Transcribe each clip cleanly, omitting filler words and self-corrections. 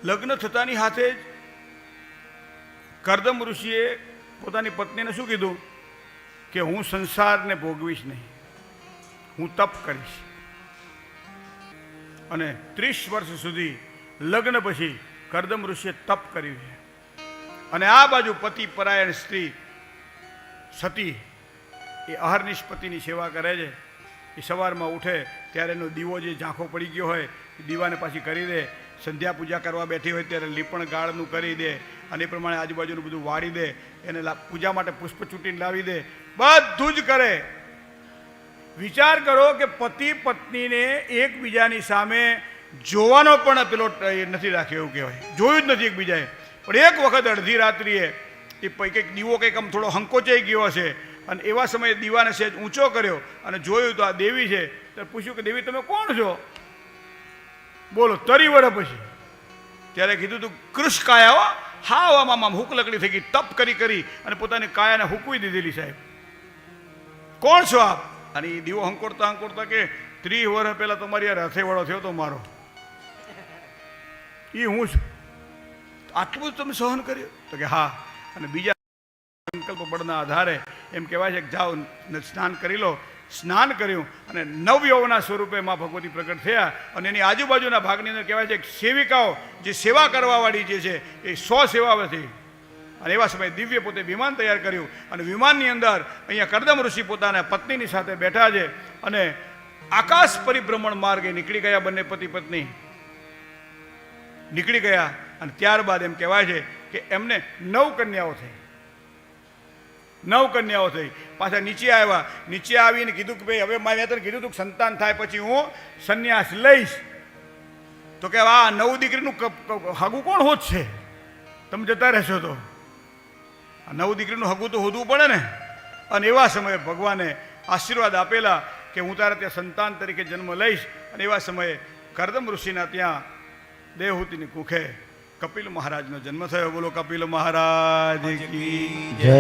લગ્ન થતાની સાથે જ કરદમ ઋષિએ પોતાની પત્નીને શું કીધું કે હું સંસારને ભોગવીશ નહીં, હું તપ કરીશ. અને 30 વર્ષ સુધી લગ્ન પછી કરદમ ઋષિએ તપ કર્યું છે. અને આ બાજુ પતિ પરાયણ સ્ત્રી સતી એ અહર્નિશ પતિની સેવા કરે છે. એ સવારમાં ઉઠે ત્યારે એનો દીવો જે ઝાંખો પડી ગયો હોય એ દીવાને પાછી કરી દે. સંધ્યા પૂજા કરવા બેઠી હોય ત્યારે લીપણ ગાળનું કરી દે અને એ પ્રમાણે આજુબાજુનું બધું વાળી દે. એને પૂજા માટે પુષ્પ ચૂંટીને લાવી દે. બધું જ કરે. વિચાર કરો કે પતિ પત્નીને એકબીજાની સામે જોવાનો પણ પેલો નથી રાખ્યો એવું કહેવાય. જોયું જ નથી એકબીજાએ. પણ એક વખત અડધી રાત્રિએ એ કંઈક દીવો કંઈક આમ થોડો હંકોચાઈ ગયો હશે અને એવા સમયે દીવાને સહેજ ઊંચો કર્યો અને જોયું તો આ દેવી છે. તો પૂછ્યું કે દેવી તમે કોણ છો? બોલો 30 વર્ષ પછી. ત્યારે કીધું તું કૃષ કાયા હા આમાં હુક લકડી થઈ ગઈ. તપ કરી કરી અને પોતાની કાયાને હુકવી દીધેલી. સાહેબ કોણ છો આપ? અને એ દીવો હંકોડતા હંકોડતા કે 30 વર્ષ પહેલા તમારી યાર હથેવાળો થયો તો મારો, એ હું છું. આટલું જ તમે સહન કર્યું? તો કે હા. અને બીજા સંકલ્પ બળના આધારે એમ કહેવાય છે કે જાઓ સ્નાન કરી લો. સ્નાન કર્યું અને નવયૌવના સ્વરૂપે માં ભગવતી પ્રગટ થયા. અને એની આજુબાજુના ભાગની અંદર કહેવાય છે કે સેવિકાઓ જે સેવા કરવાવાળી જે છે એ 100 સેવા હતી. અને એવા સમયે દિવ્ય પોતે વિમાન તૈયાર કર્યું અને વિમાનની અંદર અહીંયા કરદમ ઋષિ પોતાના પત્નીની સાથે બેઠા છે અને આકાશ પરિભ્રમણ માર્ગે નીકળી ગયા. બંને પતિ પત્ની નીકળી ગયા. અને ત્યારબાદ એમ કહેવાય છે કે એમને 9 કન્યાઓ થઈ. 9 કન્યાઓ થઈ. પાછા નીચે આવ્યા. નીચે આવીને કીધું કે ભાઈ હવે મેં તને કીધું તું સંતાન થાય પછી હું સંન્યાસ લઈશ. તો કે આ 9 દીકરીનું હગું કોણ હોત છે? તમે જતા રહેશો તો આ 9 દીકરીનું હગું તો હોદવું પડે ને. અને એવા સમયે ભગવાને આશીર્વાદ આપેલા કે હું તારા ત્યાં સંતાન તરીકે જન્મ લઈશ. અને એવા સમયે કરદમ ઋષિના ત્યાં દેવહૂતિની કુખે કપિલ મહારાજનો જન્મ થયો. બોલો કપિલ મહારાજ કી જય.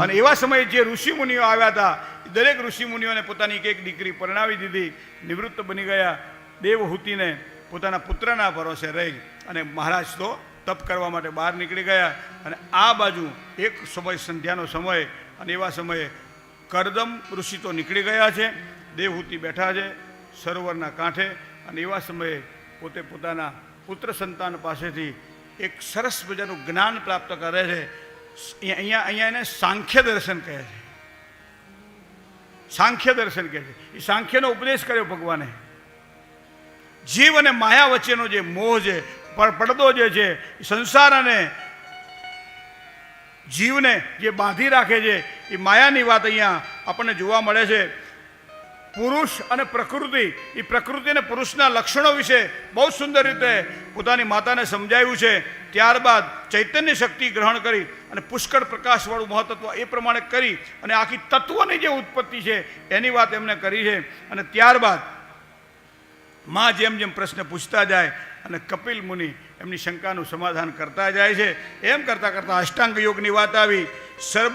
અને એવા સમયે જે ઋષિ મુનિઓ આવ્યા હતા દરેક ઋષિ મુનિઓને પોતાની એક દીકરી પરણાવી દીધી. નિવૃત્ત બની ગયા. દેવહૂતિને પોતાના પુત્રના ભરોસે રહી અને મહારાજ તો તપ કરવા માટે બહાર નીકળી ગયા. અને આ બાજુ એક સમય સંધ્યાનો સમય અને એવા સમયે કરદમ ઋષિ તો નીકળી ગયા છે. દેવહૂતિ બેઠા છે સરોવરના કાંઠે. અને એવા સમયે પોતે પોતાના પુત્ર સંતાન પાસેથી એક સરસ મજાનું જ્ઞાન પ્રાપ્ત કરે છે. અહીંયા એને સાંખ્ય દર્શન કહે છે. સાંખ્ય દર્શન કહે છે. એ સાંખ્યનો ઉપદેશ કર્યો ભગવાને. જીવ અને માયા વચ્ચેનો જે મોહ છે, પડદો જે છે, સંસાર અને જીવને જે બાંધી રાખે છે એ માયાની વાત અહીંયા આપણને જોવા મળે છે. પુરુષ અને પ્રકૃતિ, એ પ્રકૃતિ અને પુરુષના લક્ષણો વિશે બહુ સુંદર રીતે પોતાની માતાને સમજાવ્યું છે. ત્યારબાદ ચૈતન્ય શક્તિ ગ્રહણ કરી અને પુષ્કળ પ્રકાશવાળું મહત્ત્વ એ પ્રમાણે કરી અને આખી તત્વની જે ઉત્પત્તિ છે એની વાત એમને કરી છે. અને ત્યારબાદ માં જેમ જેમ પ્રશ્ન પૂછતા જાય અને કપિલ મુનિ એમની શંકાનું સમાધાન કરતા જાય છે. એમ કરતાં કરતાં અષ્ટાંગ યોગની વાત આવી.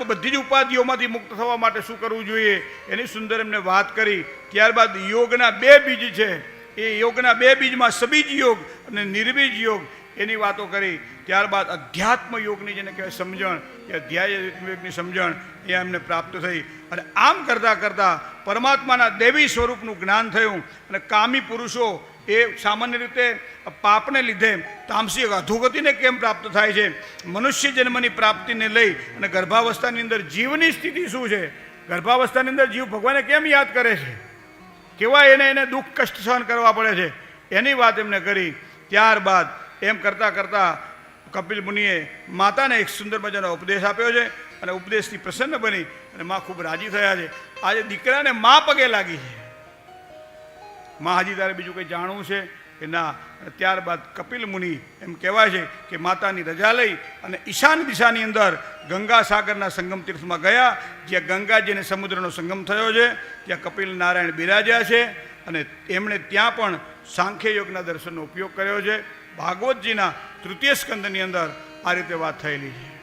બધી જ ઉપાધિઓમાંથી મુક્ત થવા માટે શું કરવું જોઈએ એની સુંદર એમને વાત કરી. ત્યારબાદ યોગના 2 બીજ છે. એ યોગના 2 બીજમાં સબીજ યોગ અને નિર્બીજ યોગ એની વાતો કરી. ત્યારબાદ અધ્યાત્મ યોગની જેને કહેવાય સમજણ, એ અધ્યાત્મ યોગની સમજણ એ એમને પ્રાપ્ત થઈ. અને આમ કરતાં કરતાં પરમાત્માના દેવી સ્વરૂપનું જ્ઞાન થયું. અને કામી પુરુષો એ સામાન્ય રીતે પાપને લીધે તામસિક અધોગતિને કેમ પ્રાપ્ત થાય છે, મનુષ્ય જન્મની પ્રાપ્તિને લઈ અને ગર્ભાવસ્થાની અંદર જીવની સ્થિતિ શું છે, ગર્ભાવસ્થાની અંદર જીવ ભગવાનને કેમ યાદ કરે છે, કેવા એને દુઃખ કષ્ટ સહન કરવા પડે છે, એની વાત એમને કરી. ત્યારબાદ એમ કરતાં કરતાં કપિલ મુનિએ માતાને એક સુંદર મજાનો ઉપદેશ આપ્યો છે. અને ઉપદેશથી પ્રસન્ન બની અને મા ખૂબ રાજી થયા છે. આજે દીકરાને મા પગે લાગી છે. માં હજી તારે બીજું કંઈ જાણવું છે કે ના? ત્યારબાદ કપિલ મુનિ એમ કહેવાય છે કે માતાની રજા લઈ અને ઈશાન દિશાની અંદર ગંગા સાગરના સંગમ તીર્થમાં ગયા, જ્યાં ગંગાજી અને સમુદ્રનો સંગમ થયો છે. ત્યાં કપિલ નારાયણ બિરાજ્યા છે અને એમણે ત્યાં પણ સાંખ્ય યોગના દર્શનનો ઉપયોગ કર્યો છે. ભાગવતજીના 3ય સ્કંદની અંદર આ રીતે વાત થયેલી છે.